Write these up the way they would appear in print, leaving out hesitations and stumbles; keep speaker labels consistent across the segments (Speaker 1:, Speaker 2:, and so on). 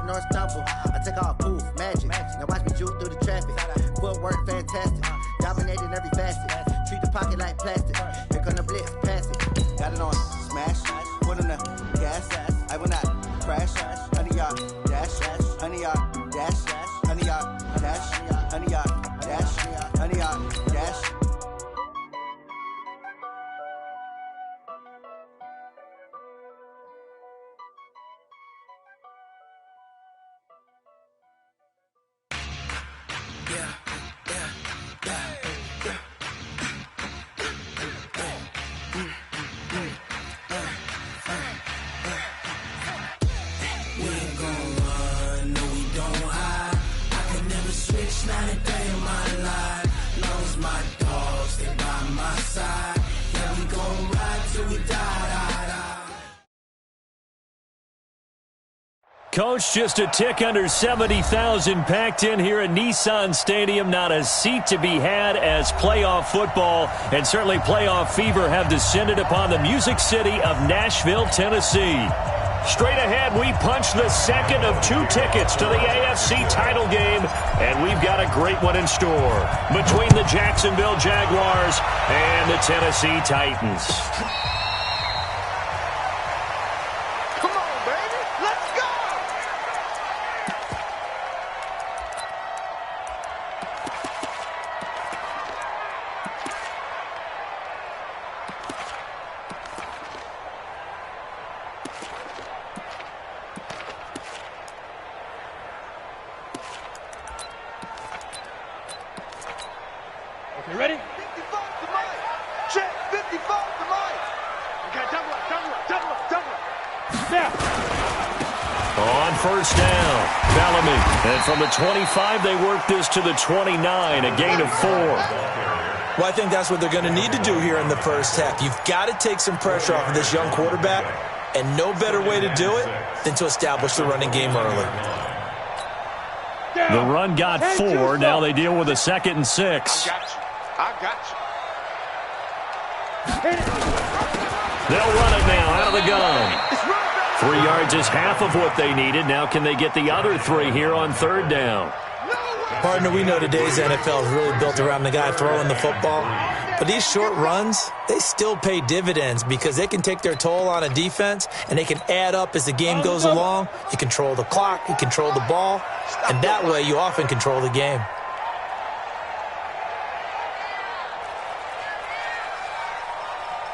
Speaker 1: or stumble. I take off, poof, magic. Now watch me juke through the traffic. Footwork fantastic. Dominating every facet. Treat the pocket like plastic. Here come the blitz, pass it. Got it on, smash. Put on the gas. I will not crash. Honey, y'all, dash. Honey, y'all, dash. Honey, y'all, dash. Honey, y'all, dash. Honey, y'all, dash.
Speaker 2: Coach, just a tick under 70,000 packed in here at Nissan Stadium. Not a seat to be had as playoff football and certainly playoff fever have descended upon the Music City of Nashville, Tennessee. Straight ahead, we punch the second of 2 tickets to the AFC title game, and we've got a great one in store between the Jacksonville Jaguars and the Tennessee Titans.
Speaker 3: You ready?
Speaker 4: 55 to Mike. Check, 55 to Mike. Okay, double up.
Speaker 3: Now.
Speaker 2: On first down, Bellamy. And from the 25, they work this to the 29, a gain of 4.
Speaker 5: Well, I think that's what they're going to need to do here in the first half. You've got to take some pressure off of this young quarterback, and no better way to do it than to establish the running game early.
Speaker 2: The run got 4. Now they deal with a 2nd and 6.
Speaker 4: I got you.
Speaker 2: They'll run it now out of the gun. 3 yards is half of what they needed. Now can they get the other 3 here on 3rd down?
Speaker 5: Partner, we know today's NFL is really built around the guy throwing the football. But these short runs, they still pay dividends because they can take their toll on a defense, and they can add up as the game goes along. You control the clock, you control the ball, and that way you often control the game.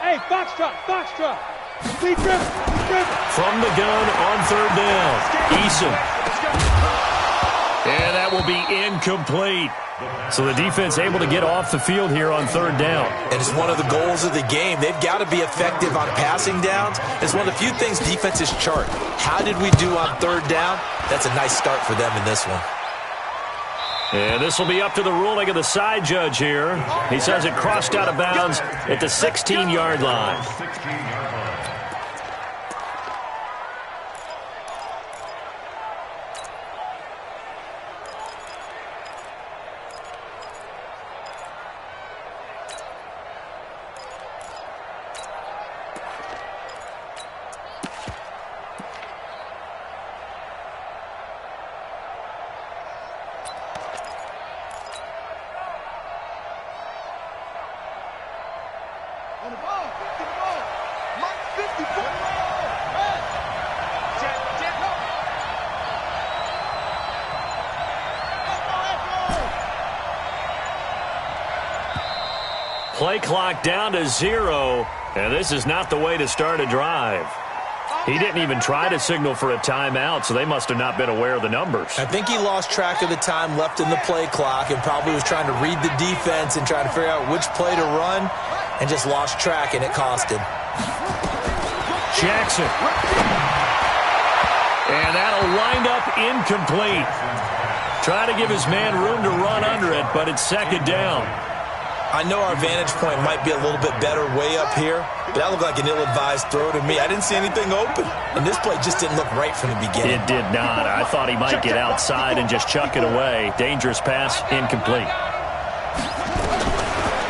Speaker 3: Hey, Foxtrot. Lead driven.
Speaker 2: From the gun on 3rd down, Eason. And that will be incomplete. So the defense able to get off the field here on 3rd down.
Speaker 5: And it's one of the goals of the game. They've got to be effective on passing downs. It's one of the few things defenses chart. How did we do on 3rd down? That's a nice start for them in this one.
Speaker 2: And this will be up to the ruling of the side judge here. He says it crossed out of bounds at the 16-yard line.
Speaker 4: On the ball. Mike 54.
Speaker 2: Play clock down to 0, and this is not the way to start a drive. He didn't even try to signal for a timeout, so they must have not been aware of the numbers.
Speaker 5: I think he lost track of the time left in the play clock and probably was trying to read the defense and trying to figure out which play to run and just lost track, and it cost him.
Speaker 2: Jackson. And that'll wind up incomplete. Try to give his man room to run under it, but it's 2nd down.
Speaker 5: I know our vantage point might be a little bit better way up here, but that looked like an ill-advised throw to me. I didn't see anything open, and this play just didn't look right from the beginning.
Speaker 2: It did not. I thought he might get outside and just chuck it away. Dangerous pass, incomplete.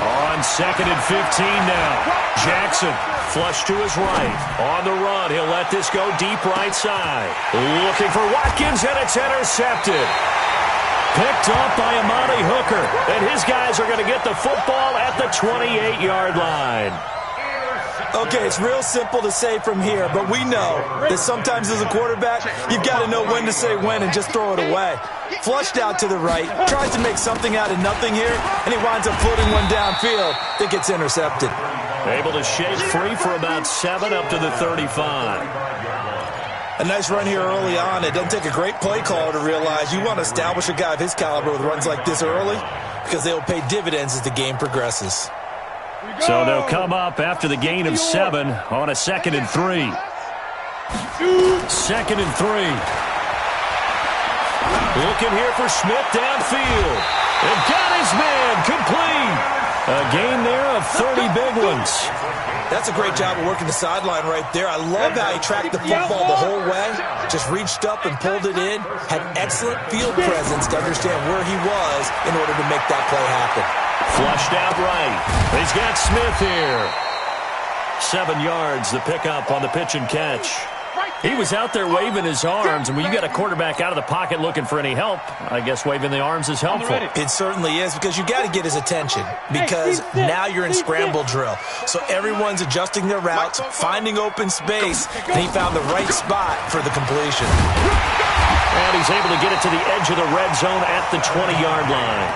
Speaker 2: On On 2nd and 15 now. Jackson, flush to his right. On the run, he'll let this go deep right side. Looking for Watkins, and it's intercepted. Picked up by Amani Hooker. And his guys are going to get the football at the 28-yard line.
Speaker 5: Okay, it's real simple to say from here, but we know that sometimes as a quarterback, you've got to know when to say when and just throw it away. Flushed out to the right, tries to make something out of nothing here, and he winds up floating one downfield that gets intercepted.
Speaker 2: Able to shake free for about 7 up to the 35.
Speaker 5: A nice run here early on. It doesn't take a great play caller to realize you want to establish a guy of his caliber with runs like this early because they will pay dividends as the game progresses.
Speaker 2: So they'll come up after the gain of 7 on a 2nd and 3. 2nd and 3. Looking here for Smith downfield. And got his man complete. A gain there of 30 big ones.
Speaker 5: That's a great job of working the sideline right there. I love how he tracked the football the whole way. Just reached up and pulled it in. Had excellent field presence to understand where he was in order to make that play happen.
Speaker 2: Flushed out right. He's got Smith here. 7 yards, the pickup on the pitch and catch. He was out there waving his arms, and when you got a quarterback out of the pocket looking for any help, I guess waving the arms is helpful.
Speaker 5: It certainly is, because you got to get his attention, because now you're in scramble drill. So everyone's adjusting their routes, finding open space, and he found the right spot for the completion.
Speaker 2: And he's able to get it to the edge of the red zone at the 20-yard line.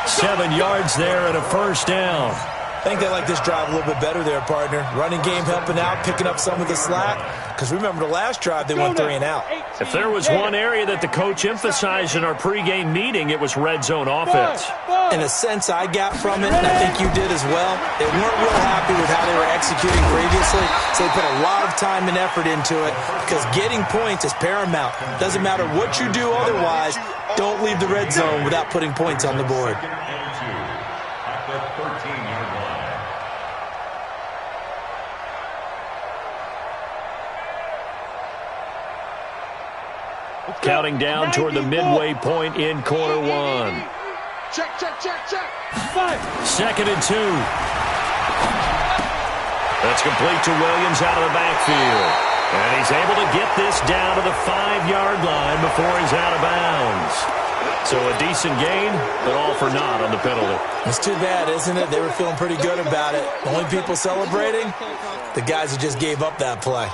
Speaker 2: 7 yards there and a first down.
Speaker 5: I think they like this drive a little bit better there, partner. Running game helping out, picking up some of the slack. Because remember the last drive, they went 3 and out.
Speaker 2: If there was one area that the coach emphasized in our pregame meeting, it was red zone offense.
Speaker 5: In a sense I got from it, and I think you did as well, they weren't real happy with how they were executing previously, so they put a lot of time and effort into it, because getting points is paramount. Doesn't matter what you do otherwise, don't leave the red zone without putting points on the board.
Speaker 2: Counting down toward the midway point in quarter 1.
Speaker 4: Check.
Speaker 2: 2nd and 2. That's complete to Williams out of the backfield. And he's able to get this down to the 5-yard line before he's out of bounds. So a decent gain, but all for naught on the penalty.
Speaker 5: It's too bad, isn't it? They were feeling pretty good about it. The only people celebrating, the guys who just gave up that play.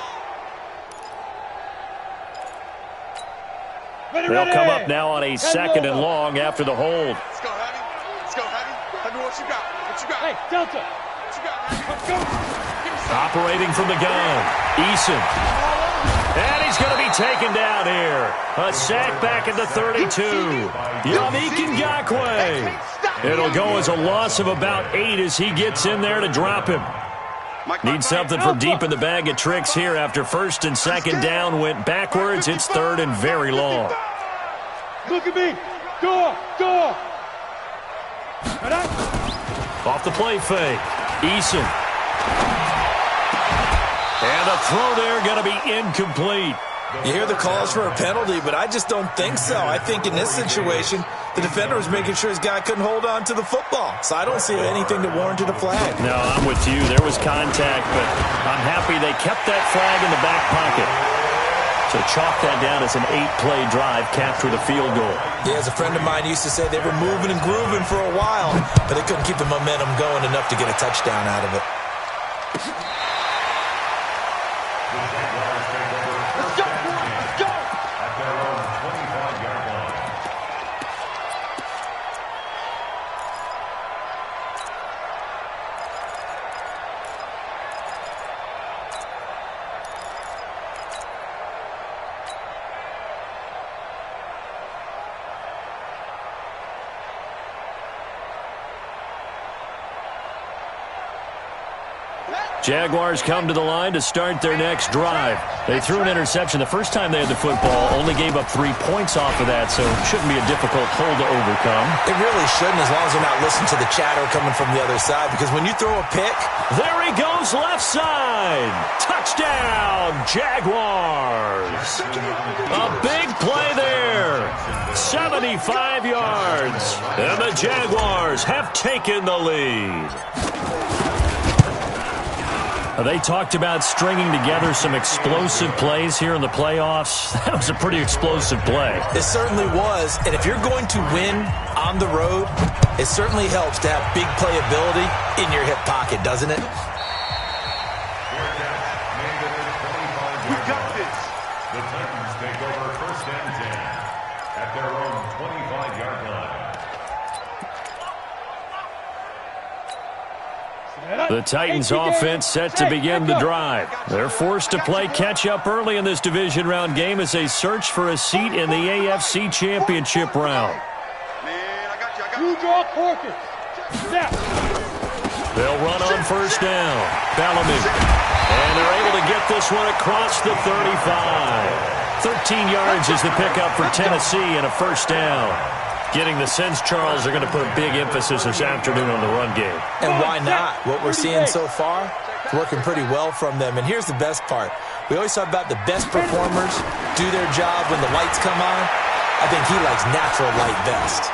Speaker 2: They'll come up now on a 2nd and long after the hold.
Speaker 4: Let's go, Hattie. Tell me what you got.
Speaker 3: Hey, Delta.
Speaker 4: What you got, Hattie?
Speaker 2: Operating from the gun, Eason. And he's going to be taken down here. A sack back at the 32. Yannick Ngakoue. It'll go as a loss of about 8 as he gets in there to drop him. Needs something from deep in the bag of tricks here after 1st and 2nd down went backwards. It's 3rd and very long.
Speaker 3: Look at me. Door.
Speaker 2: Off the play fake. Eason. And the throw there going to be incomplete.
Speaker 5: You hear the calls for a penalty, but I just don't think so. I think in this situation, the defender was making sure his guy couldn't hold on to the football. So I don't see anything to warrant a flag.
Speaker 2: No, I'm with you. There was contact, but I'm happy they kept that flag in the back pocket. So chalk that down as an 8-play drive capped with a field goal.
Speaker 5: Yeah, as a friend of mine used to say, they were moving and grooving for a while, but they couldn't keep the momentum going enough to get a touchdown out of it.
Speaker 2: Jaguars come to the line to start their next drive. They threw an interception the first time they had the football, only gave up 3 points off of that, so it shouldn't be a difficult hole to overcome.
Speaker 5: It really shouldn't, as long as they're not listening to the chatter coming from the other side, because when you throw a pick...
Speaker 2: There he goes, left side. Touchdown, Jaguars. A big play there. 70 35 yards. And the Jaguars have taken the lead. They talked about stringing together some explosive plays here in the playoffs. That was a pretty explosive play.
Speaker 5: It certainly was. And if you're going to win on the road, it certainly helps to have big playability in your hip pocket, doesn't it?
Speaker 4: We got this.
Speaker 6: The Titans take over 1st and 10 at their own 25-yard line.
Speaker 2: The Titans offense set to begin the drive. They're forced to play catch-up early in this division round game as they search for a seat in the AFC Championship round.
Speaker 3: You draw Corker. Snap.
Speaker 2: They'll run on 1st down. Bellamy. And they're able to get this one across the 35. 13 yards is the pickup for Tennessee and a 1st down. Getting the sense, Charles, they're going to put a big emphasis this afternoon on the run game.
Speaker 5: And why not? What we're seeing so far, it's working pretty well from them. And here's the best part. We always talk about the best performers do their job when the lights come on. I think he likes natural light best.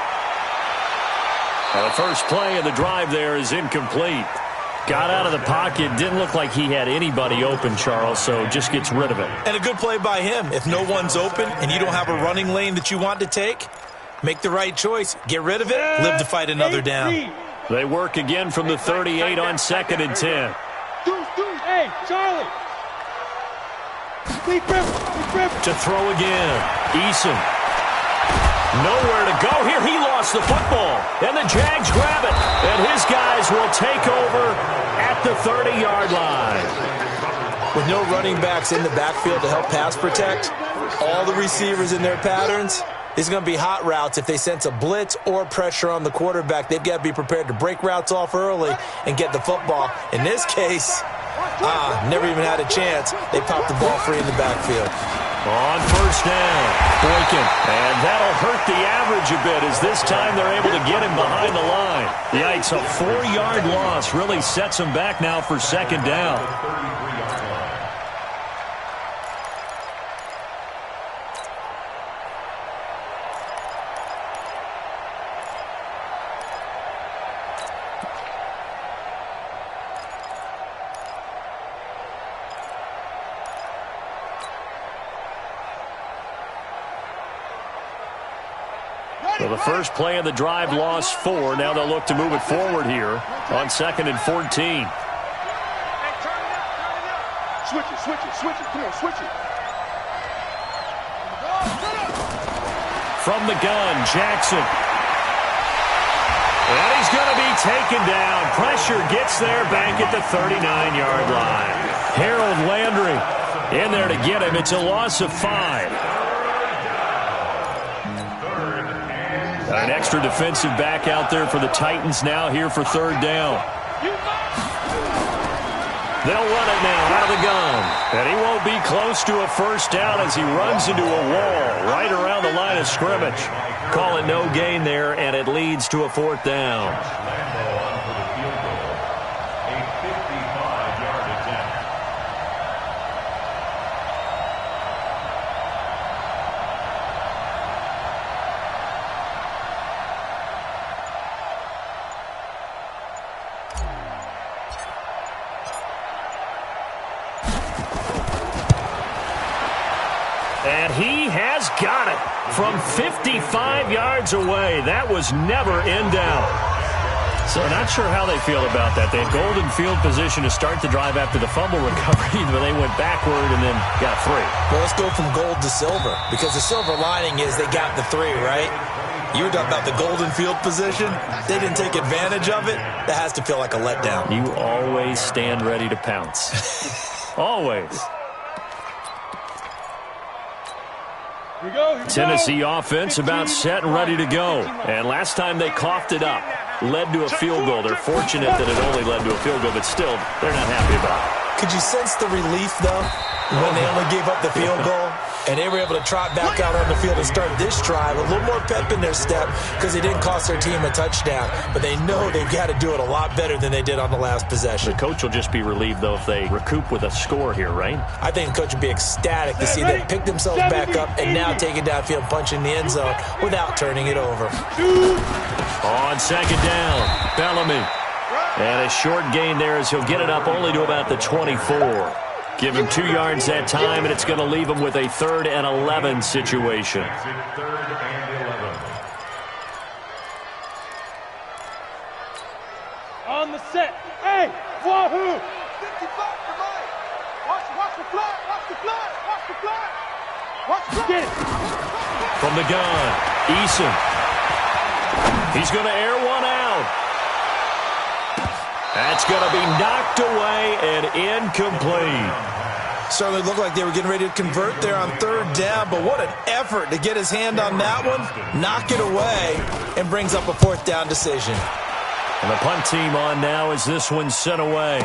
Speaker 2: The first play of the drive there is incomplete. Got out of the pocket. Didn't look like he had anybody open, Charles, so just gets rid of it.
Speaker 5: And a good play by him. If no one's open and you don't have a running lane that you want to take, make the right choice. Get rid of it. Live to fight another down.
Speaker 2: They work again from the 38 on 2nd and 10.
Speaker 3: Hey, Charlie.
Speaker 2: To throw again. Eason. Nowhere to go here. He lost the football. And the Jags grab it. And his guys will take over at the 30-yard line.
Speaker 5: With no running backs in the backfield to help pass protect, all the receivers in their patterns, it's going to be hot routes. If they sense a blitz or pressure on the quarterback, they've got to be prepared to break routes off early and get the football. In this case, never even had a chance. They popped the ball free in the backfield.
Speaker 2: On 1st down, Boykin. And that'll hurt the average a bit as this time they're able to get him behind the line. Yikes, a 4-yard loss really sets him back now for 2nd down. So the first play of the drive lost 4. Now they'll look to move it forward here on 2nd and 14.
Speaker 4: Switch it. Come on, switch it.
Speaker 2: From the gun, Jackson. And he's going to be taken down. Pressure gets there back at the 39-yard line. Harold Landry in there to get him. It's a loss of 5. An extra defensive back out there for the Titans now here for 3rd down. They'll run it now out of the gun. And he won't be close to a 1st down as he runs into a wall right around the line of scrimmage. Call it no gain there, and it leads to a 4th down. And he has got it from 55 yards away. That was never in doubt. So not sure how they feel about that. They had golden field position to start the drive after the fumble recovery, but they went backward and then got 3.
Speaker 5: Well, let's go from gold to silver, because the silver lining is they got the 3, right? You were talking about the golden field position. They didn't take advantage of it. That has to feel like a letdown.
Speaker 2: You always stand ready to pounce. Always. Tennessee offense about set and ready to go. And last time they coughed it up, led to a field goal. They're fortunate that it only led to a field goal, but still, they're not happy about it.
Speaker 5: Could you sense the relief, though, when they only gave up the field goal? And they were able to trot back out on the field and start this drive. A little more pep in their step because they didn't cost their team a touchdown. But they know they've got to do it a lot better than they did on the last possession.
Speaker 2: The coach will just be relieved, though, if they recoup with a score here, right? I
Speaker 5: think the coach would be ecstatic to see them pick themselves back up and now take it downfield and punch in the end zone without turning it over.
Speaker 2: On second down, Bellamy. And a short gain there as he'll get it up only to about the 24. Give him 2 yards that time, and it's going to leave him with a 3rd and 11 situation.
Speaker 3: On the set. Hey, Wahoo!
Speaker 4: 55 for Mike. Watch the flag. Watch the flag. Watch the flag. Watch the flag.
Speaker 3: Get it.
Speaker 2: From the gun, Eason. He's going to air one out. That's going to be knocked away and incomplete.
Speaker 5: Certainly looked like they were getting ready to convert there on 3rd down, but what an effort to get his hand on that one, knock it away, and brings up a 4th down decision.
Speaker 2: And the punt team on now as this one's sent away.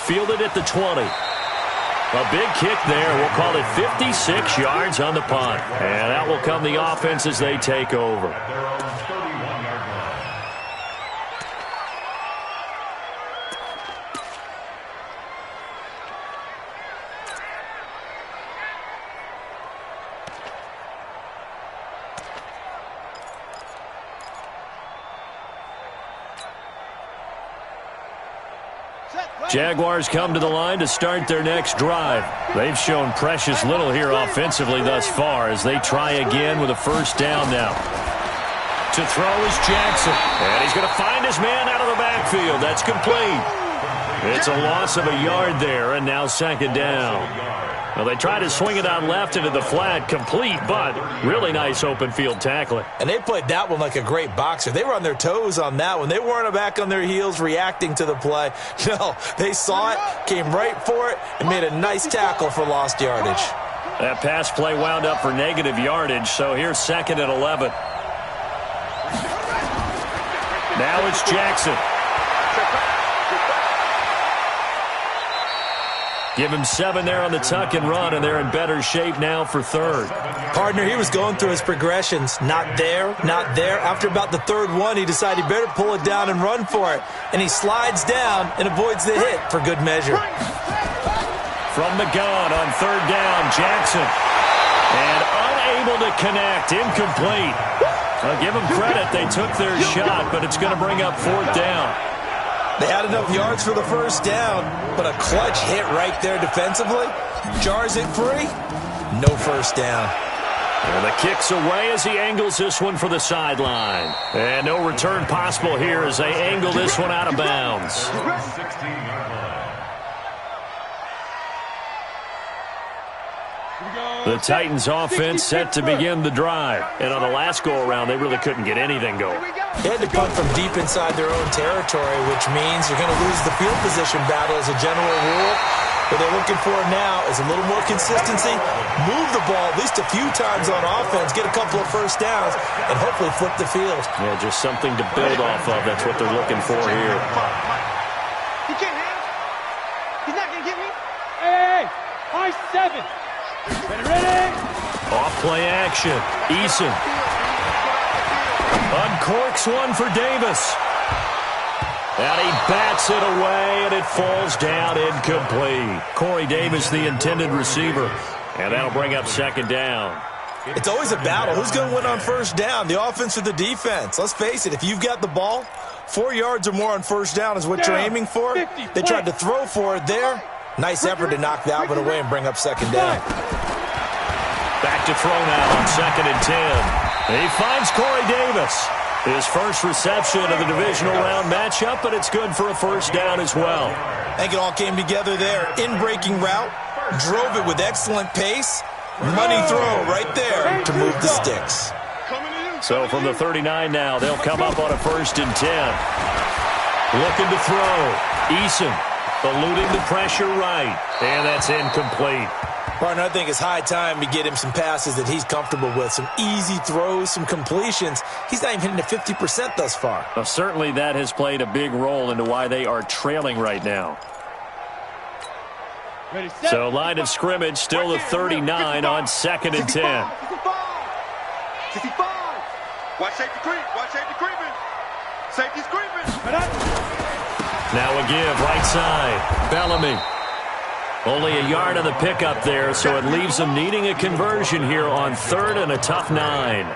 Speaker 2: Fielded at the 20. A big kick there. We'll call it 56 yards on the punt. And out will come the offense as they take over. Jaguars come to the line to start their next drive. They've shown precious little here offensively thus far as they try again with a 1st down now. To throw is Jackson. And he's going to find his man out of the backfield. That's complete. It's a loss of a yard there, and now 2nd down. Well, they try to swing it out left into the flat, complete, but really nice open field tackling.
Speaker 5: And they played that one like a great boxer. They were on their toes on that one. They weren't back on their heels reacting to the play. No, they saw it, came right for it, and made a nice tackle for lost yardage.
Speaker 2: That pass play wound up for negative yardage, so here's 2nd and 11. Now it's Jackson. Give him 7 there on the tuck and run, and they're in better shape now for 3rd.
Speaker 5: Partner, he was going through his progressions. Not there, not there. After about the 3rd one, he decided he better pull it down and run for it. And he slides down and avoids the hit for good measure.
Speaker 2: From the gun on 3rd down, Jackson. And unable to connect, incomplete. I'll give them credit. They took their shot, but it's going to bring up 4th down.
Speaker 5: They had enough yards for the 1st down, but a clutch hit right there defensively. Jars it free. No 1st down.
Speaker 2: And the kick's away as he angles this one for the sideline. And no return possible here as they angle this one out of bounds. The Titans offense set to begin the drive. And on the last go-around, they really couldn't get anything going.
Speaker 5: They had to punt from deep inside their own territory, which means you're going to lose the field position battle as a general rule. What they're looking for now is a little more consistency, move the ball at least a few times on offense, get a couple of 1st downs, and hopefully flip the field.
Speaker 2: Yeah, just something to build off of. That's what they're looking for here.
Speaker 4: He can't hit. He's not going to get me.
Speaker 3: Hey, high 7. Ready?
Speaker 2: Off play action. Eason. Uncorks one for Davis. And he bats it away, and it falls down incomplete. Corey Davis, the intended receiver. And that'll bring up 2nd down.
Speaker 5: It's always a battle. Who's going to win on 1st down, the offense or the defense? Let's face it, if you've got the ball, 4 yards or more on 1st down is what you're aiming for. They tried to throw for it there. Nice effort to knock that one away and bring up 2nd down.
Speaker 2: Back to throw now on 2nd and 10. He finds Corey Davis. His first reception of the divisional round matchup, but it's good for a 1st down as well.
Speaker 5: I think it all came together there. In-breaking route, drove it with excellent pace. Money throw right there to move the sticks.
Speaker 2: So from the 39 now, they'll come up on a 1st and 10. Looking to throw. Eason eluding the pressure right. And that's incomplete.
Speaker 5: Partner, I think it's high time to get him some passes that he's comfortable with. Some easy throws, some completions. He's not even hitting to 50% thus far.
Speaker 2: Well, certainly that has played a big role into why they are trailing right now. So line of scrimmage still the 39 on 2nd and 10.
Speaker 4: 65. Watch safety creep. Watch safety creeping. Safety's creeping.
Speaker 2: Now a give, right side. Bellamy. Only a yard on the pickup there, so it leaves them needing a conversion here on 3rd and a tough 9.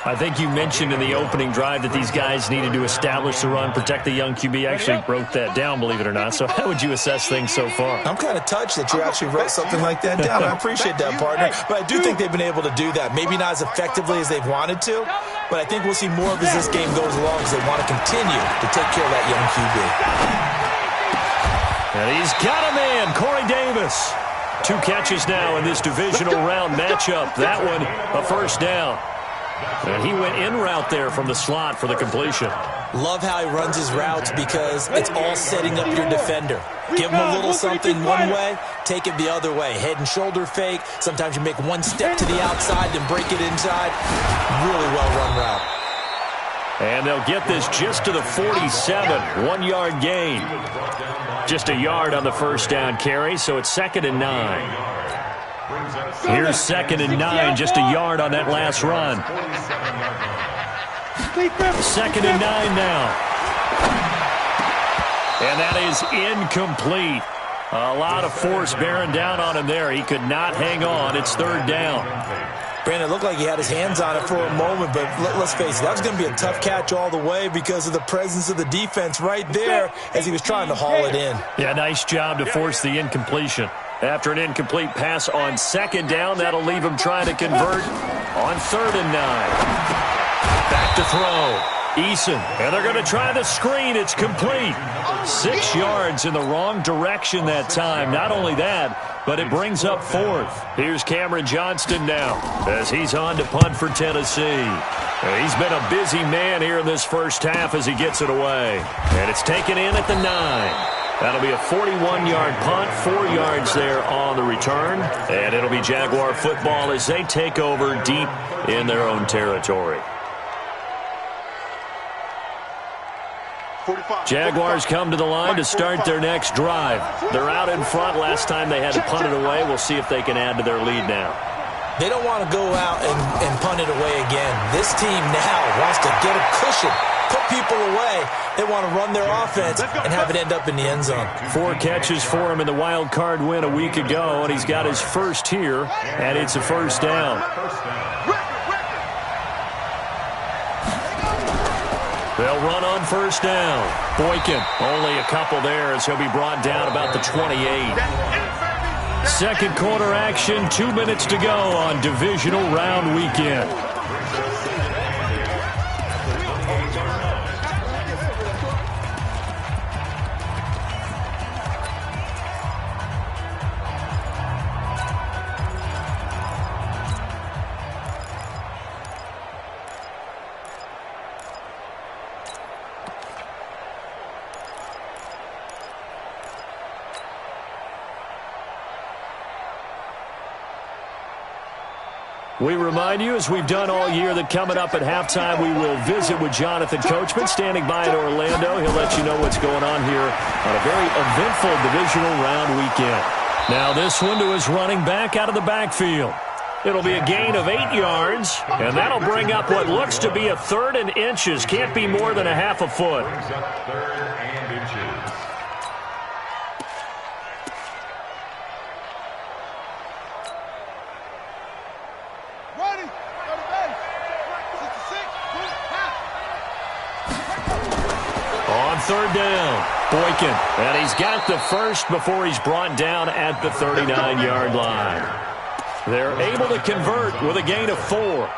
Speaker 2: I think you mentioned in the opening drive that these guys needed to establish the run, protect the young QB. Actually wrote that down, believe it or not. So how would you assess things so far?
Speaker 5: I'm kind of touched that you actually wrote something like that down. I appreciate that, partner. But I do think they've been able to do that. Maybe not as effectively as they've wanted to, but I think we'll see more of as this game goes along because they want to continue to take care of that young QB.
Speaker 2: And he's got a man, Corey Davis. 2 catches now in this divisional round matchup. That one, a first down. And he went in route there from the slot for the completion.
Speaker 5: Love how he runs his routes because it's all setting up your defender. Give him a little something one way, take it the other way. Head and shoulder fake. Sometimes you make one step to the outside, then break it inside. Really well-run route.
Speaker 2: And they'll get this just to the 47. 1 yard gain. Just a yard on the first down carry, so it's 2nd and 9. Here's 2nd and 9, just a yard on that last run. 2nd and 9 now. And that is incomplete. A lot of force bearing down on him there. He could not hang on. It's 3rd down.
Speaker 5: Brandon, it looked like he had his hands on it for a moment, but let's face it, that was going to be a tough catch all the way because of the presence of the defense right there as he was trying to haul it in.
Speaker 2: Yeah, nice job to force the incompletion. After an incomplete pass on 2nd down, that'll leave him trying to convert on 3rd and 9. Back to throw. Eason, and they're going to try the screen. It's complete. 6 yards in the wrong direction that time. Not only that, but it brings up 4th. Here's Cameron Johnston now as he's on to punt for Tennessee. He's been a busy man here in this first half as he gets it away. And it's taken in at the 9. That'll be a 41-yard punt, 4 yards there on the return. And it'll be Jaguar football as they take over deep in their own territory. Jaguars come to the line to start their next drive. They're out in front. Last time they had to punt it away. We'll see if they can add to their lead now.
Speaker 5: They don't want to go out and punt it away again. This team now wants to get a cushion, put people away. They want to run their offense and have it end up in the end zone.
Speaker 2: 4 catches for him in the wild card win a week ago, and he's got his first here, and it's a first down. They'll run on first down. Boykin, only a couple there as he'll be brought down about the 28. Second quarter action, 2 minutes to go on divisional round weekend. We remind you, as we've done all year, that coming up at halftime, we will visit with Jonathan Coachman, standing by in Orlando. He'll let you know what's going on here on a very eventful divisional round weekend. Now this one to his running back out of the backfield. It'll be a gain of 8 yards, and that'll bring up what looks to be a 3rd and inches. Can't be more than a half a foot. On 3rd down, Boykin, and he's got the first before he's brought down at the 39-yard line. They're able to convert with a gain of 4.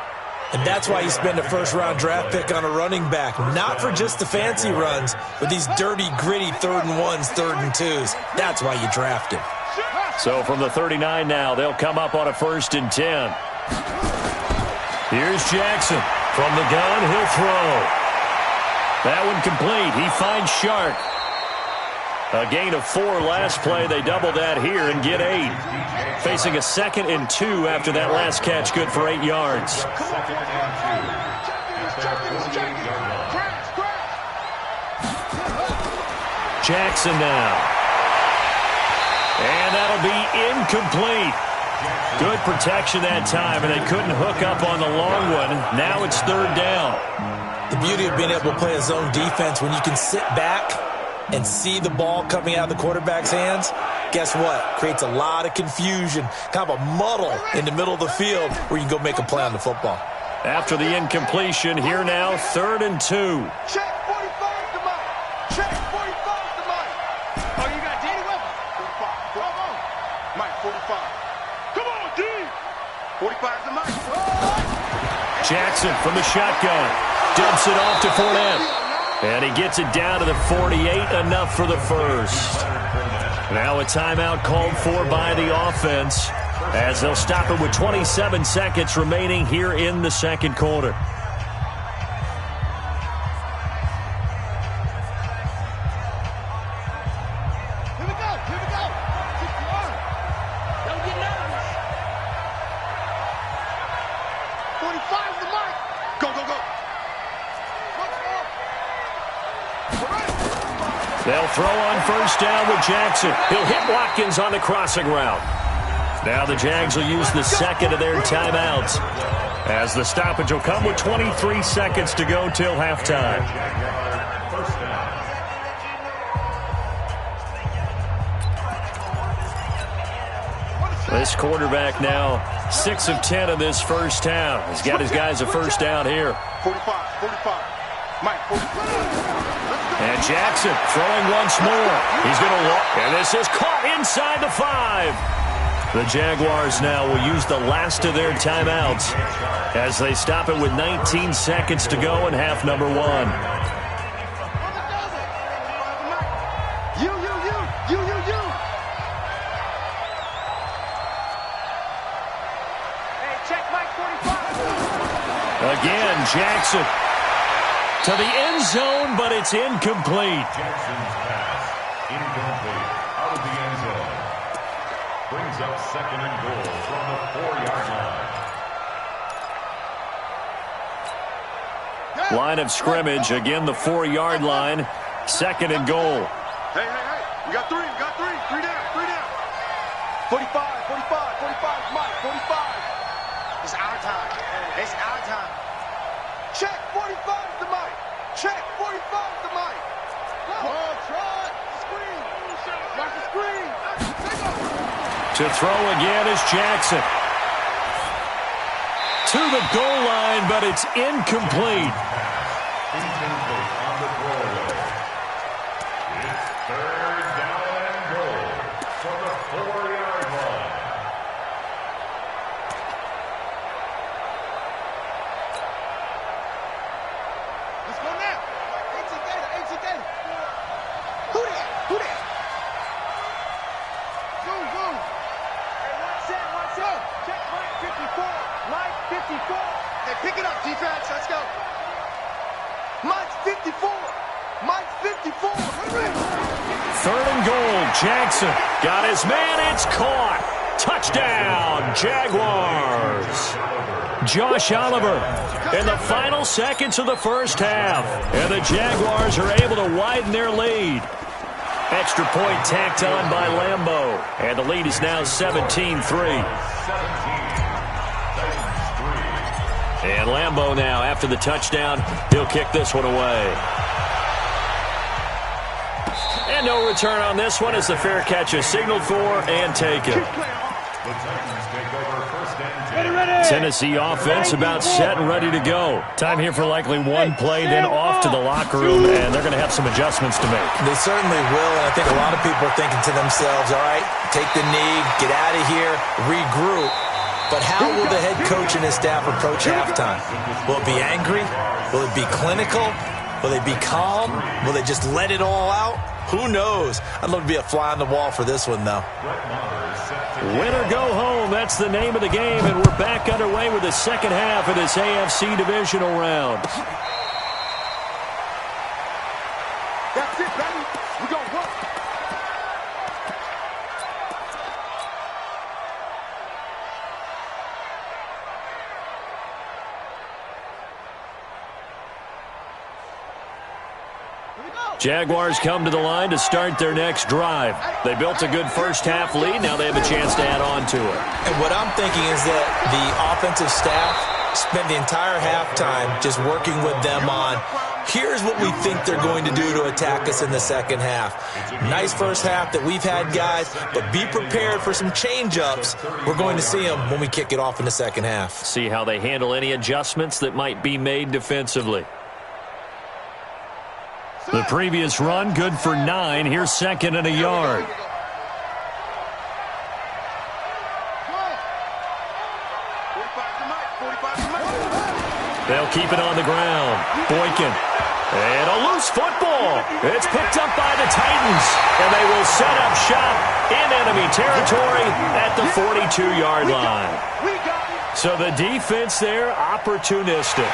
Speaker 5: And that's why you spend a first-round draft pick on a running back. Not for just the fancy runs, but these dirty, gritty 3rd and 1s, 3rd and 2s. That's why you draft him.
Speaker 2: So from the 39 now, they'll come up on a 1st and 10. Here's Jackson. From the gun, he'll throw. That one complete. He finds Shark. A gain of 4 last play. They double that here and get 8. Facing a 2nd and 2 after that last catch. Good for 8 yards. Jackson now. And that'll be incomplete. Good protection that time, and they couldn't hook up on the long one. Now it's third down.
Speaker 5: The beauty of being able to play a zone defense, when you can sit back and see the ball coming out of the quarterback's hands, guess what? Creates a lot of confusion, kind of a muddle in the middle of the field where you can go make a play on the football.
Speaker 2: After the incompletion, here now, 3rd and 2.
Speaker 4: Check 45 to Mike. Check 45 to Mike. Oh, you got Danny Weber. 45. Come on. Mike, 45. Come on, D. 45 to Mike.
Speaker 2: Jackson from the shotgun. Dumps it off to Fournette. And he gets it down to the 48, enough for the first. Now a timeout called for by the offense, as they'll stop it with 27 seconds remaining here in the second quarter.
Speaker 4: Here we go. Here we go. Don't get nervous. 45 to Mike. Go, go, go.
Speaker 2: They'll throw on first down with Jackson. He'll hit Watkins on the crossing route. Now the Jags will use the second of their timeouts, as the stoppage will come with 23 seconds to go till halftime. This quarterback now 6 of 10 in this first half. He's got his guys a first down here.
Speaker 4: 45, 45. Mike, 45.
Speaker 2: And Jackson throwing once more. He's going to walk, and this is caught inside the 5. The Jaguars now will use the last of their timeouts as they stop it with 19 seconds to go in half number 1.
Speaker 4: You. Hey, check Mike 45.
Speaker 2: Again, Jackson to the end zone, but it's incomplete.
Speaker 6: Jackson's pass, incomplete, out of the end zone. Brings up 2nd and goal from the 4-yard line.
Speaker 2: Line of scrimmage, again the 4-yard line. 2nd and goal.
Speaker 4: Hey. We got 3. 3 down. 45, Mike, 45. It's our time. Check 45 to Mike. Check 45 to Mike. Go. Try. Screen. Watch the screen.
Speaker 2: To throw again is Jackson. To the goal line, but it's incomplete.
Speaker 6: Incomplete on the throwaway. It's 3rd down and goal from the 4-yard line.
Speaker 4: Let's go now. AT Gator. Who that? Zoom. Hey, one set. Check Mike 54. Hey, pick it up, defense. Let's go. Mike's 54.
Speaker 2: 3rd and goal. Jackson got his man. It's caught. Touchdown, Jaguars. Josh Oliver in the final seconds of the first half. And the Jaguars are able to widen their lead. Extra point tacked on by Lambeau. And the lead is now 17-3. And Lambeau now, after the touchdown, he'll kick this one away. And no return on this one as the fair catch is signaled for and taken.
Speaker 6: The Titans take over 1st and 10.
Speaker 2: Tennessee offense about set and ready to go. Time here for likely one play, then off to the locker room, and they're going to have some adjustments to make.
Speaker 5: They certainly will, and I think a lot of people are thinking to themselves, all right, take the knee, get out of here, regroup. But how will the head coach and his staff approach halftime? Will it be angry? Will it be clinical? Will they be calm? Will they just let it all out? Who knows? I'd love to be a fly on the wall for this one, though.
Speaker 2: Win or go home, that's the name of the game, and we're back underway with the second half of this AFC divisional round.
Speaker 4: That's it, baby. We're going to work.
Speaker 2: Jaguars come to the line to start their next drive. They built a good first-half lead. Now they have a chance to add on to it.
Speaker 5: And what I'm thinking is that the offensive staff spent the entire halftime just working with them on, here's what we think they're going to do to attack us in the second half. Nice first half that we've had, guys, but be prepared for some change-ups. We're going to see them when we kick it off in the second half.
Speaker 2: See how they handle any adjustments that might be made defensively. The previous run, good for 9. Here's second and a yard. They'll keep it on the ground. Boykin. And a loose football. It's picked up by the Titans. And they will set up shop in enemy territory at the 42-yard line. So the defense there, opportunistic.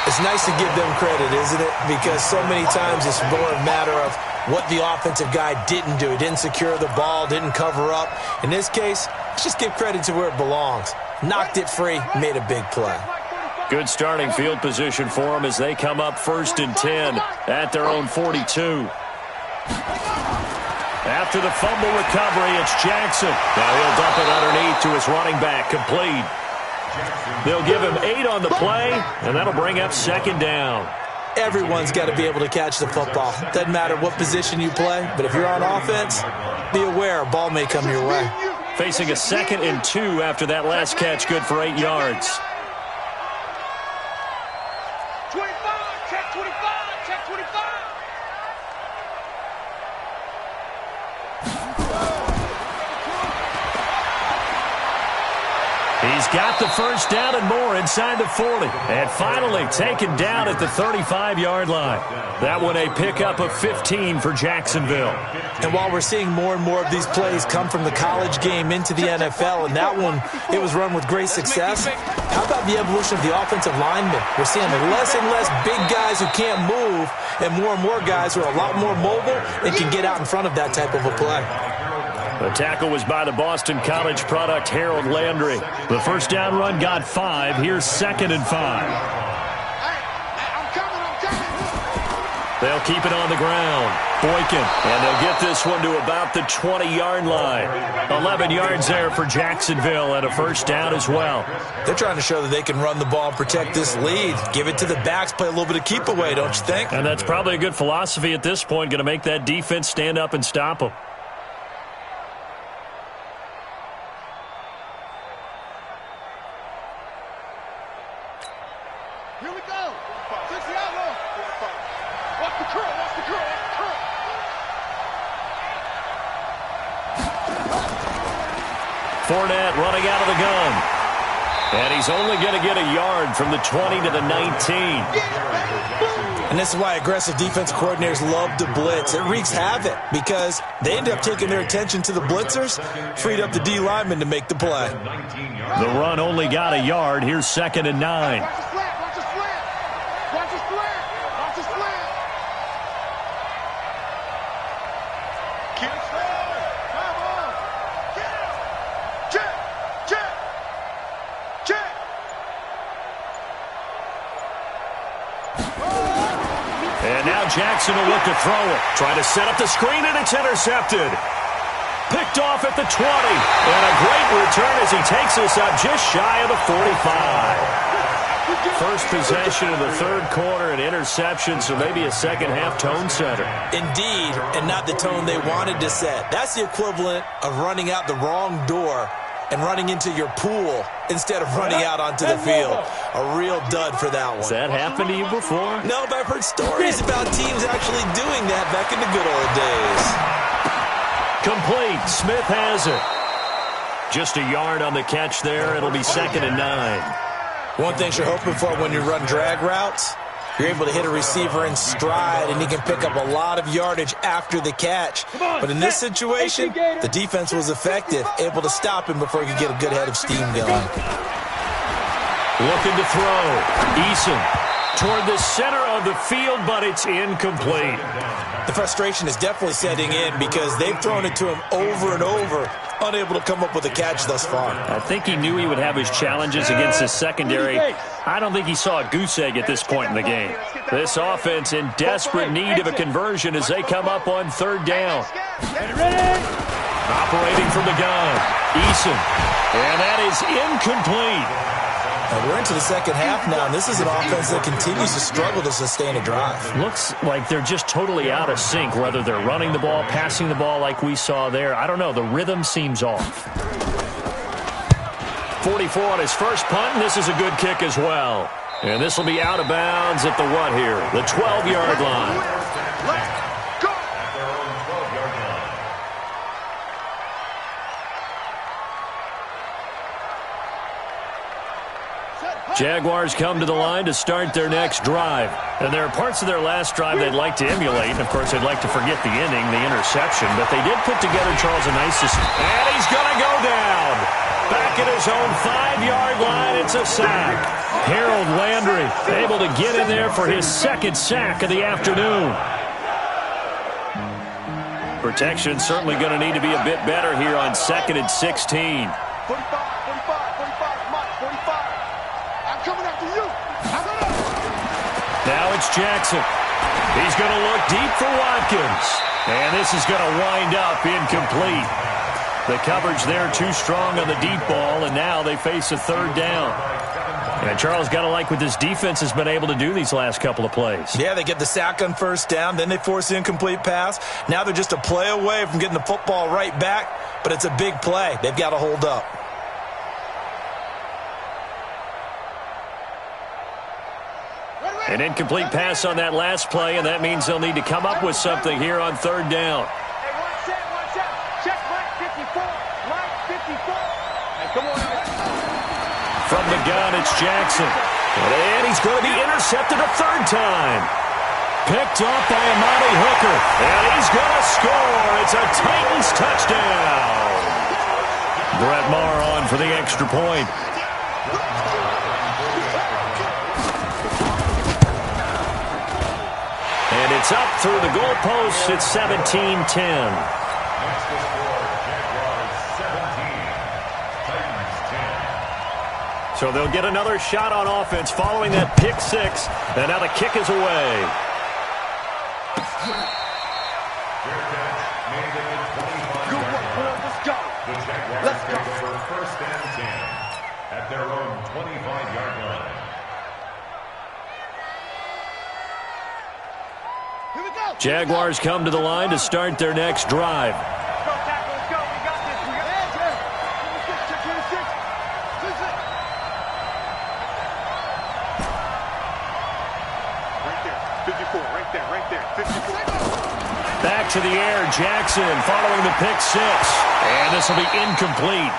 Speaker 5: It's nice to give them credit, isn't it? Because so many times it's more a matter of what the offensive guy didn't do. He didn't secure the ball, didn't cover up. In this case, let's just give credit to where it belongs. Knocked it free, made a big play.
Speaker 2: Good starting field position for them as they come up 1st and 10 at their own 42. After the fumble recovery, it's Jackson. Now he'll dump it underneath to his running back, complete. They'll give him 8 on the play, and that'll bring up 2nd down.
Speaker 5: Everyone's got to be able to catch the football. Doesn't matter what position you play, but if you're on offense, be aware a ball may come your way.
Speaker 2: Facing a 2nd and 2 after that last catch, good for 8 yards.
Speaker 4: 25, check 25, check 25.
Speaker 2: He's got the first down and more inside the 40. And finally taken down at the 35-yard line. That one a pickup of 15 for Jacksonville.
Speaker 5: And while we're seeing more and more of these plays come from the college game into the NFL, and that one, it was run with great success, how about the evolution of the offensive linemen? We're seeing less and less big guys who can't move and more guys who are a lot more mobile and can get out in front of that type of a play.
Speaker 2: The tackle was by the Boston College product, Harold Landry. The first down run got 5. Here's 2nd and 5. They'll keep it on the ground. Boykin, and they'll get this one to about the 20-yard line. 11 yards there for Jacksonville and a first down as well.
Speaker 5: They're trying to show that they can run the ball and protect this lead. Give it to the backs, play a little bit of keep away, don't you think?
Speaker 2: And that's probably a good philosophy at this point, going to make that defense stand up and stop them.
Speaker 4: Here we go. 60 out low. Watch the curl, watch the curl, watch the curl.
Speaker 2: Fournette running out of the gun. And he's only going to get a yard from the 20 to the 19.
Speaker 5: And this is why aggressive defense coordinators love to blitz. It wreaks havoc because they end up taking their attention to the blitzers, freed up the D lineman to make the play.
Speaker 2: The run only got a yard. Here's 2nd and 9.
Speaker 4: Watch the slant, watch the slant. Watch the slant, watch the slant. Get it forward. Come on. Get it. Check, check, check.
Speaker 2: And now Jackson will look to throw it. Try to set up the screen, and it's intercepted. Picked off at the 20. And a great return as he takes us up just shy of the 45. First possession of the third quarter, an interception, so maybe a second-half tone setter.
Speaker 5: Indeed, and not the tone they wanted to set. That's the equivalent of running out the wrong door and running into your pool instead of running out onto the field. A real dud for that one.
Speaker 2: Has that happened to you before?
Speaker 5: No, but I've heard stories about teams actually doing that back in the good old days.
Speaker 2: Complete. Smith has it. Just a yard on the catch there. It'll be 2nd and 9.
Speaker 5: One thing you're hoping for when you run drag routes, you're able to hit a receiver in stride, and he can pick up a lot of yardage after the catch. But in this situation, the defense was effective, able to stop him before he could get a good head of steam going.
Speaker 2: Looking to throw. Eason. toward the center of the field, but it's incomplete.
Speaker 5: The frustration is definitely setting in because they've thrown it to him over and over, unable to come up with a catch thus far.
Speaker 2: I think he knew he would have his challenges against his secondary. I don't think he saw a goose egg at this point in the game. This offense in desperate need of a conversion as they come up on third down. Operating from the gun, Eason. And that is incomplete.
Speaker 5: And we're into the second half now, and this is an offense that continues to struggle to sustain a drive.
Speaker 2: Looks like they're just totally out of sync, whether they're running the ball, passing the ball like we saw there. I don't know. The rhythm seems off. 44 on his first punt, and this is a good kick as well. And this will be out of bounds at the what here? The 12-yard line. Jaguars come to the line to start their next drive. And there are parts of their last drive they'd like to emulate. And, of course, they'd like to forget the ending, the interception. But they did put together, Charles, a nice system. And he's going to go down. Back at his own 5-yard line, it's a sack. Harold Landry able to get in there for his second sack of the afternoon. Protection certainly going to need to be a bit better here on 2nd and 16.
Speaker 4: 45.
Speaker 2: Now it's Jackson. He's going to look deep for Watkins. And this is going to wind up incomplete. The coverage there too strong on the deep ball, and now they face a third down. And Charles, got to like what this defense has been able to do these last couple of plays.
Speaker 5: Yeah, they get the sack on first down, then they force the incomplete pass. Now they're just a play away from getting the football right back, but it's a big play. They've got to hold up.
Speaker 2: An incomplete pass on that last play, and that means they'll need to come up with something here on third down.
Speaker 4: Hey, watch out. Check right 54. Right 54. Hey, come on.
Speaker 2: From the gun, it's Jackson. And he's going to be intercepted a third time. Picked off by Amani Hooker. And he's going to score. It's a Titans touchdown. Brett Maher on for the extra point. And it's up through the goalposts. It's 17-10. So they'll get another shot on offense following that pick six. And now the kick is away.
Speaker 4: Good work, boy. Let's go.
Speaker 6: The Jaguars take over first and 10 at their own 25-yard line.
Speaker 4: Here we go.
Speaker 2: Jaguars come to the line to start their next drive.
Speaker 4: Let's go, tackle. Let's go. We got this. We got this. Check 26. Right there. 54. Right there. 54.
Speaker 2: Back to the air, Jackson following the pick six. And this will be incomplete.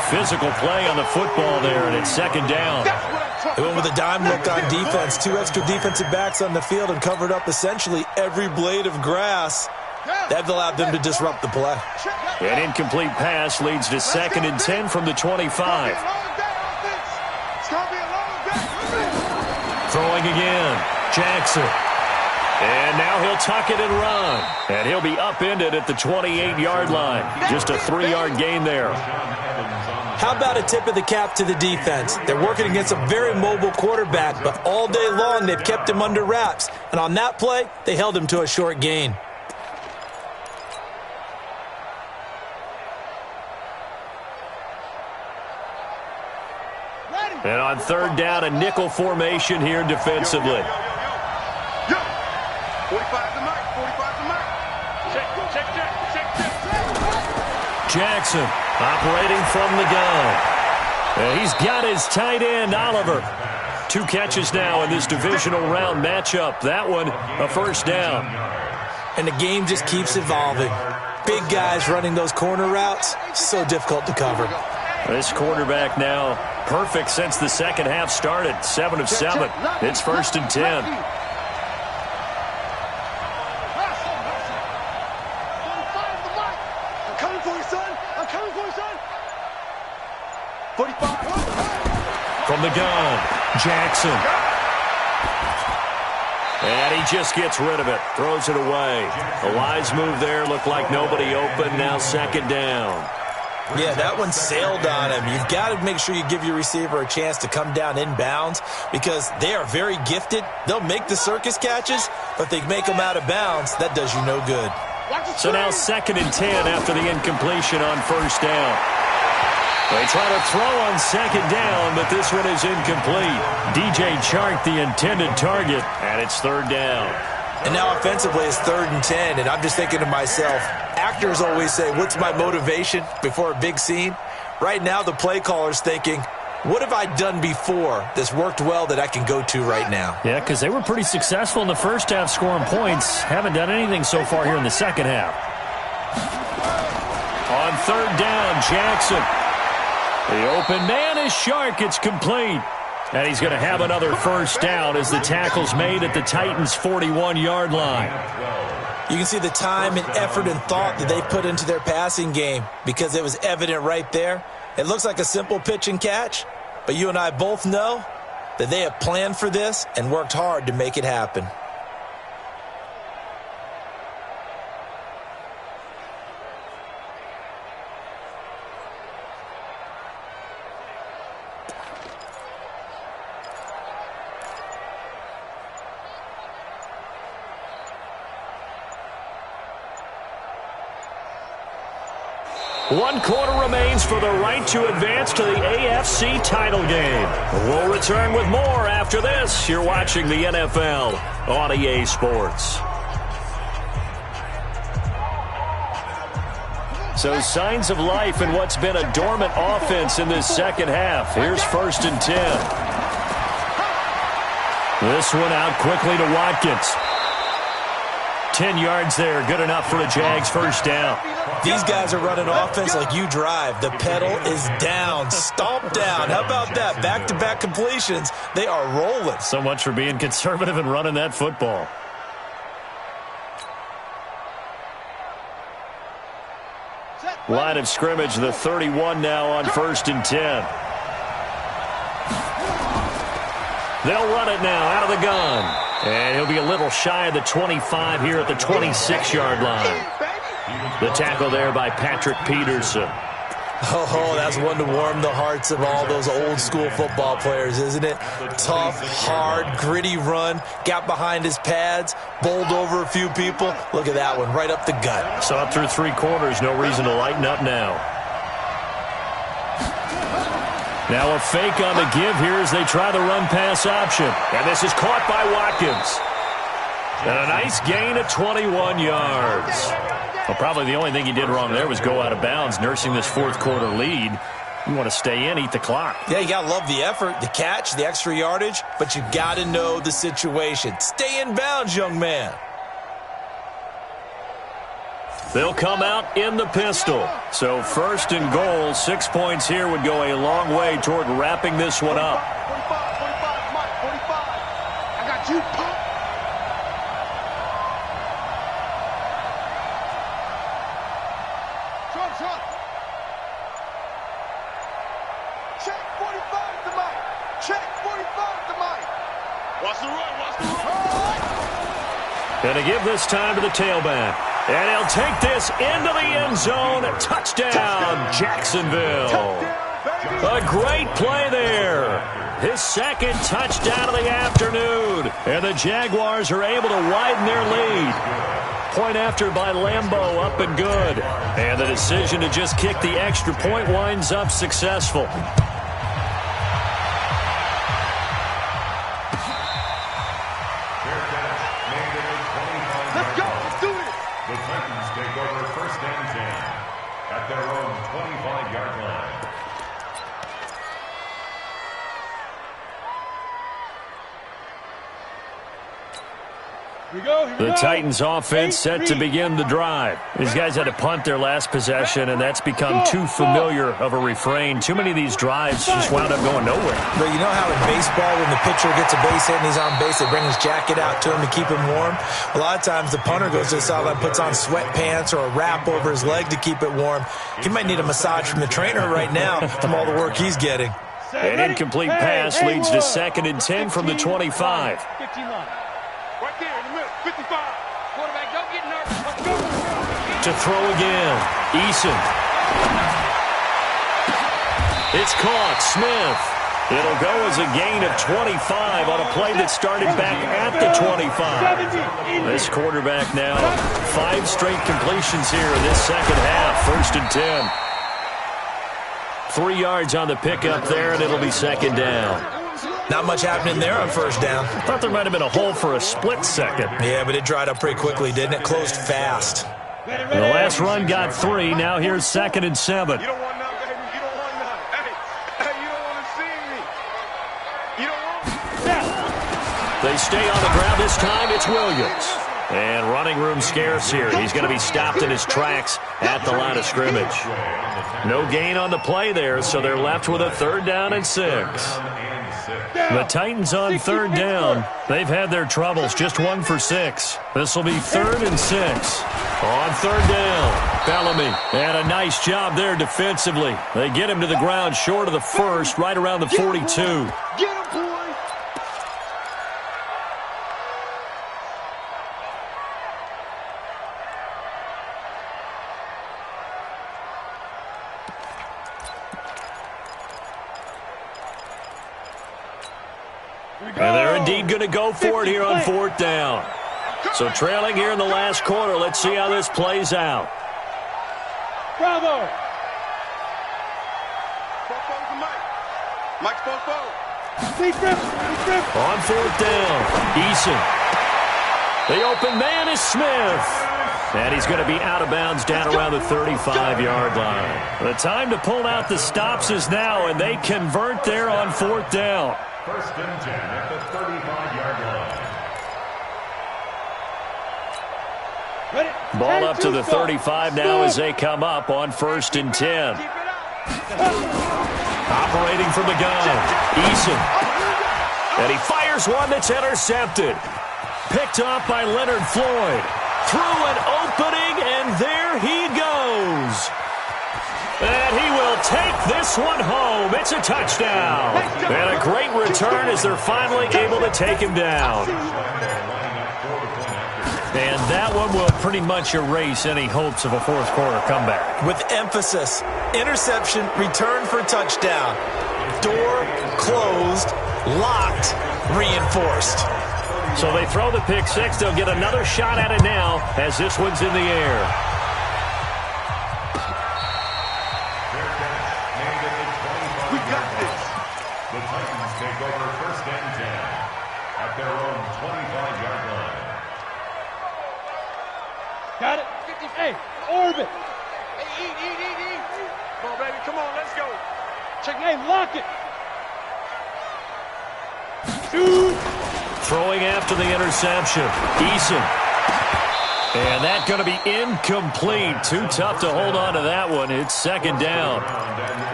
Speaker 2: Physical play on the football there, and it's second down.
Speaker 5: They went with a dime look on defense. 2 extra defensive backs on the field and covered up essentially every blade of grass. That allowed them to disrupt the play.
Speaker 2: An incomplete pass leads to 2nd and 10 from the 25. Throwing again, Jackson. And now he'll tuck it and run. And he'll be upended at the 28-yard line. Just a 3-yard gain there.
Speaker 5: How about a tip of the cap to the defense? They're working against a very mobile quarterback, but all day long they've kept him under wraps. And on that play, they held him to a short gain.
Speaker 2: And on third down, a nickel formation here defensively.
Speaker 4: 45 to Mike. 45 to Mike. Check.
Speaker 2: Jackson operating from the gun. And he's got his tight end, Oliver. 2 catches now in this divisional round matchup. That one, a first down.
Speaker 5: And the game just keeps evolving. Big guys running those corner routes, so difficult to cover.
Speaker 2: This quarterback now perfect since the second half started. 7 of 7. It's 1st and 10. From the gun, Jackson. And he just gets rid of it, throws it away. A wise move there, looked like nobody open, now second down.
Speaker 5: Yeah, that one sailed on him. You've got to make sure you give your receiver a chance to come down inbounds because they are very gifted. They'll make the circus catches, but if they make them out of bounds, that does you no good.
Speaker 2: So now 2nd and 10 after the incompletion on first down. They try to throw on 2nd down, but this one is incomplete. DJ Chark, the intended target, and it's 3rd down.
Speaker 5: And now offensively it's 3rd and 10, and I'm just thinking to myself, actors always say, what's my motivation before a big scene? Right now the play caller's thinking, what have I done before that's worked well that I can go to right now?
Speaker 2: Yeah, because they were pretty successful in the first half scoring points. Haven't done anything so far here in the second half. On 3rd down, Jackson. The open man is Shark. It's complete. And he's going to have another first down as the tackle's made at the Titans' 41-yard line.
Speaker 5: You can see the time and effort and thought that they put into their passing game because it was evident right there. It looks like a simple pitch and catch, but you and I both know that they have planned for this and worked hard to make it happen.
Speaker 2: One quarter remains for the right to advance to the AFC title game. We'll return with more after this. You're watching the NFL on EA Sports. So signs of life in what's been a dormant offense in this second half. Here's 1st and 10. This one out quickly to Watkins. 10 yards there, good enough for a Jags first down.
Speaker 5: These guys are running offense like you drive. The pedal is down, stomp down. How about that? Back-to-back completions. They are rolling.
Speaker 2: So much for being conservative and running that football. Line of scrimmage, the 31 now on 1st and 10. They'll run it now out of the gun. And he'll be a little shy of the 25 here at the 26-yard line. The tackle there by Patrick Peterson.
Speaker 5: Oh, that's one to warm the hearts of all those old-school football players, isn't it? Tough, hard, gritty run. Got behind his pads, bowled over a few people. Look at that one, right up the gut.
Speaker 2: Saw it through 3 quarters. No reason to lighten up now. Now a fake on the give here as they try the run-pass option. And this is caught by Watkins. And a nice gain of 21 yards. Well, probably the only thing he did wrong there was go out of bounds, nursing this 4th quarter lead. You want to stay in, eat the clock.
Speaker 5: Yeah, you got to love the effort, the catch, the extra yardage, but you got to know the situation. Stay in bounds, young man.
Speaker 2: They'll come out in the pistol. So 1st and goal, 6 points here would go a long way toward wrapping this one up.
Speaker 4: 45, Mike, 45. I got you, pop. Check 45 to Mike. Check 45 to Mike. Watch the run, watch the run.
Speaker 2: And to give this time to the tailback. And he'll take this into the end zone. Touchdown, Jacksonville. A great play there. His 2nd touchdown of the afternoon. And the Jaguars are able to widen their lead. Point after by Lambeau, up and good. And the decision to just kick the extra point winds up successful.
Speaker 4: Let's go, let's do it.
Speaker 6: The Titans take over 1st and 10 at their own 25-yard line.
Speaker 2: The Titans offense set to begin the drive. These guys had to punt their last possession, and that's become too familiar of a refrain. Too many of these drives just wound up going nowhere.
Speaker 5: But you know how in baseball, when the pitcher gets a base hit and he's on base, they bring his jacket out to him to keep him warm? A lot of times the punter goes to the sideline, puts on sweatpants or a wrap over his leg to keep it warm. He might need a massage from the trainer right now from all the work he's getting.
Speaker 2: An incomplete pass leads to 2nd and 10 from the 25.
Speaker 4: Right there in the middle, 55. Quarterback, don't get nervous. Let's go.
Speaker 2: To throw again. Eason. It's caught. Smith. It'll go as a gain of 25 on a play that started back at the 25. This quarterback now, 5 straight completions here in this second half. 1st and 10. 3 yards on the pickup there, and it'll be 2nd down.
Speaker 5: Not much happening there on 1st down.
Speaker 2: Thought there might have been a hole for a split second.
Speaker 5: Yeah, but it dried up pretty quickly, didn't it? Closed fast.
Speaker 2: The last run got 3. Now here's 2nd and 7.
Speaker 4: You don't want none, baby. You don't want none. Hey, you don't want to see me. You don't want.
Speaker 2: They stay on the ground this time. It's Williams. And running room scarce here. He's going to be stopped in his tracks at the line of scrimmage. No gain on the play there, so they're left with a 3rd down and 6. The Titans on 3rd down. They've had their troubles, just 1 for 6. This will be 3rd and 6. On 3rd down, Bellamy. And a nice job there defensively. They get him to the ground short of the 1st, right around the 42.
Speaker 4: Get him, boy.
Speaker 2: And they're indeed going to go for it here on 4th down. So trailing here in the last quarter. Let's see how this plays out.
Speaker 3: Bravo.
Speaker 4: Mike's both.
Speaker 2: On 4th down, Eason. The open man is Smith. And he's going to be out of bounds down around the 35-yard line. The time to pull out the stops is now, and they convert there on 4th down.
Speaker 6: 1st and 10 at the 35-yard line.
Speaker 2: Ball up to the 35 now as they come up on 1st and 10. Operating from the gun, Eason. And he fires one that's intercepted. Picked off by Leonard Floyd. Through an opening, and there he goes. And he will take this one home. It's a touchdown. And a great return as they're finally able to take him down. And that one will pretty much erase any hopes of a 4th quarter comeback.
Speaker 5: With emphasis, interception, return for touchdown. Door closed, locked, reinforced.
Speaker 2: So they throw the pick 6. They'll get another shot at it now as this one's in the air.
Speaker 4: We got this.
Speaker 6: The Titans take over 1st and 10 at their own 25-yard line.
Speaker 3: Got it. Hey, orbit.
Speaker 4: Hey, eat. Come on, baby. Come on, let's go.
Speaker 3: Check. Hey, lock it. Shoot.
Speaker 2: Throwing after the interception. Eason. And that's going to be incomplete. Too tough to hold on to that one. It's 2nd down.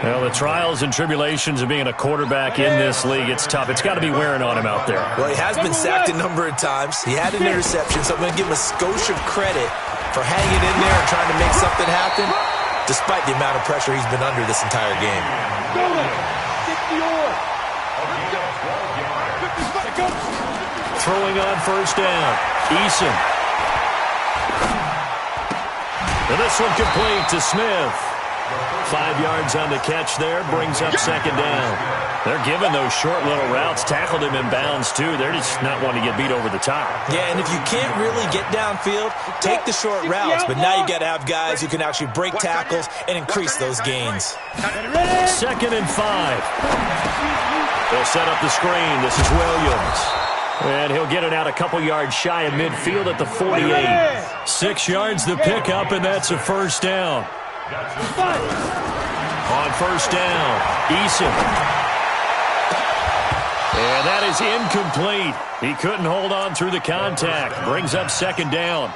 Speaker 2: Well, the trials and tribulations of being a quarterback in this league, it's tough. It's got to be wearing on him out there.
Speaker 5: Well, he has been sacked a number of times. He had an interception, so I'm going to give him a skosh of credit for hanging in there and trying to make something happen, despite the amount of pressure he's been under this entire game.
Speaker 3: Go there. Get the oar.
Speaker 2: Throwing on 1st down. Eason. And this one complete to Smith. 5 yards on the catch there. Brings up 2nd down. They're giving those short little routes. Tackled him in bounds, too. They're just not wanting to get beat over the top. Yeah,
Speaker 5: and if you can't really get downfield, take the short routes. But now you got to have guys who can actually break tackles and increase those gains.
Speaker 2: 2nd and 5. They'll set up the screen. This is Williams. And he'll get it out a couple yards shy of midfield at the 48. 6 yards the pickup, and that's a 1st down. On 1st down, Eason. And that is incomplete. He couldn't hold on through the contact. Brings up 2nd down.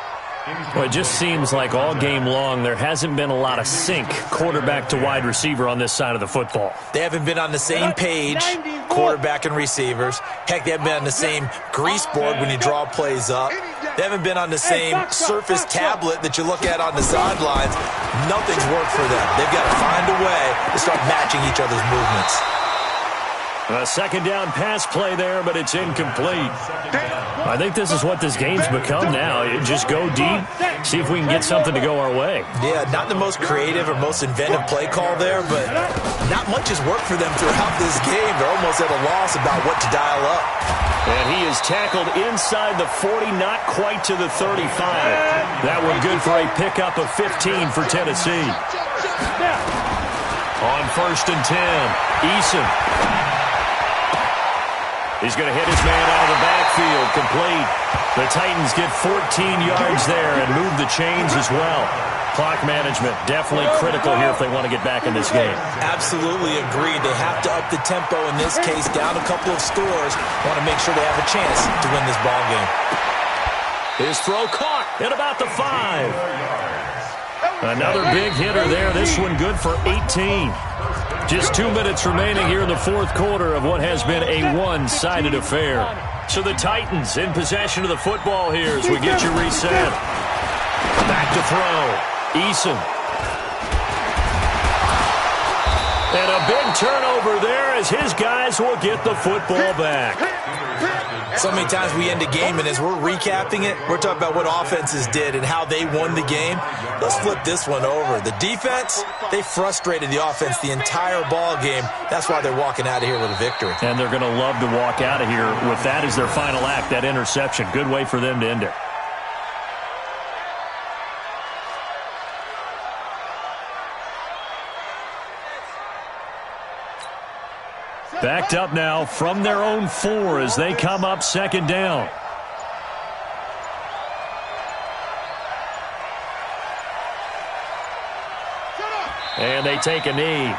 Speaker 2: Well, it just seems like all game long there hasn't been a lot of sync quarterback to wide receiver on this side of the football.
Speaker 5: They haven't been on the same page, quarterback and receivers. Heck, they haven't been on the same grease board when you draw plays up. They haven't been on the same Surface tablet that you look at on the sidelines. Nothing's worked for them. They've got to find a way to start matching each other's movements.
Speaker 2: A 2nd down pass play there, but it's incomplete. I think this is what this game's become now. Just go deep, see if we can get something to go our way.
Speaker 5: Yeah, not the most creative or most inventive play call there, but not much has worked for them throughout this game. They're almost at a loss about what to dial up.
Speaker 2: And he is tackled inside the 40, not quite to the 35. That one good for a pickup of 15 for Tennessee. On 1st and 10, Eason. He's going to hit his man out of the backfield, complete. The Titans get 14 yards there and move the chains as well. Clock management definitely critical here if they want to get back in this game.
Speaker 5: Absolutely agreed. They have to up the tempo in this case, down a couple of scores. Want to make sure they have a chance to win this ball game.
Speaker 2: His throw caught at about the 5. Another big hitter there. This one good for 18. Just 2 minutes remaining here in the fourth quarter of what has been a one-sided affair. So the Titans in possession of the football here as we get you reset. Back to throw. Eason. And a big turnover there as his guys will get the football back.
Speaker 5: So many times we end a game, and as we're recapping it, we're talking about what offenses did and how they won the game. Let's flip this one over. The defense, they frustrated the offense the entire ball game. That's why they're walking out of here with a victory.
Speaker 2: And they're going to love to walk out of here with that as their final act, that interception. Good way for them to end it. Backed up now from their own 4 as they come up 2nd down. And they take a knee.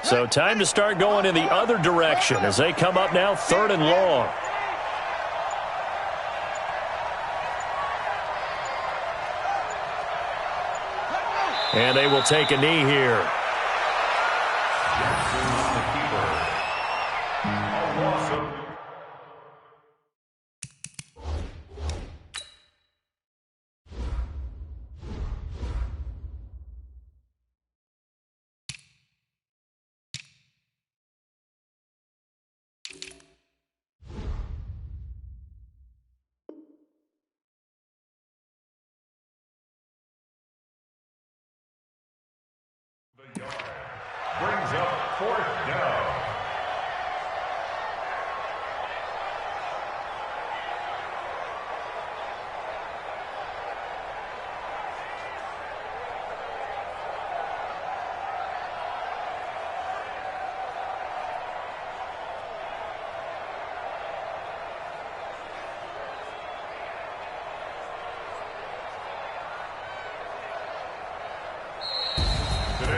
Speaker 2: So time to start going in the other direction as they come up now 3rd and long. And they will take a knee here.
Speaker 6: Brings up 4th down.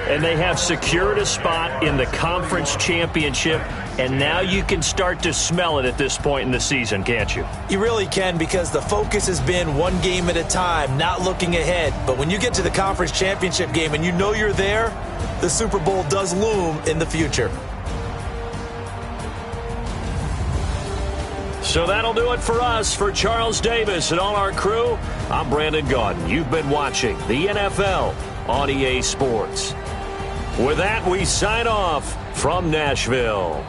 Speaker 2: And they have secured a spot in the conference championship, and now you can start to smell it at this point in the season, can't you?
Speaker 5: You really can, because the focus has been one game at a time, not looking ahead. But when you get to the conference championship game and you know you're there, the Super Bowl does loom in the future.
Speaker 2: So that'll do it for us. For Charles Davis and all our crew, I'm Brandon Gaudin. You've been watching the NFL on EA Sports. With that, we sign off from Nashville.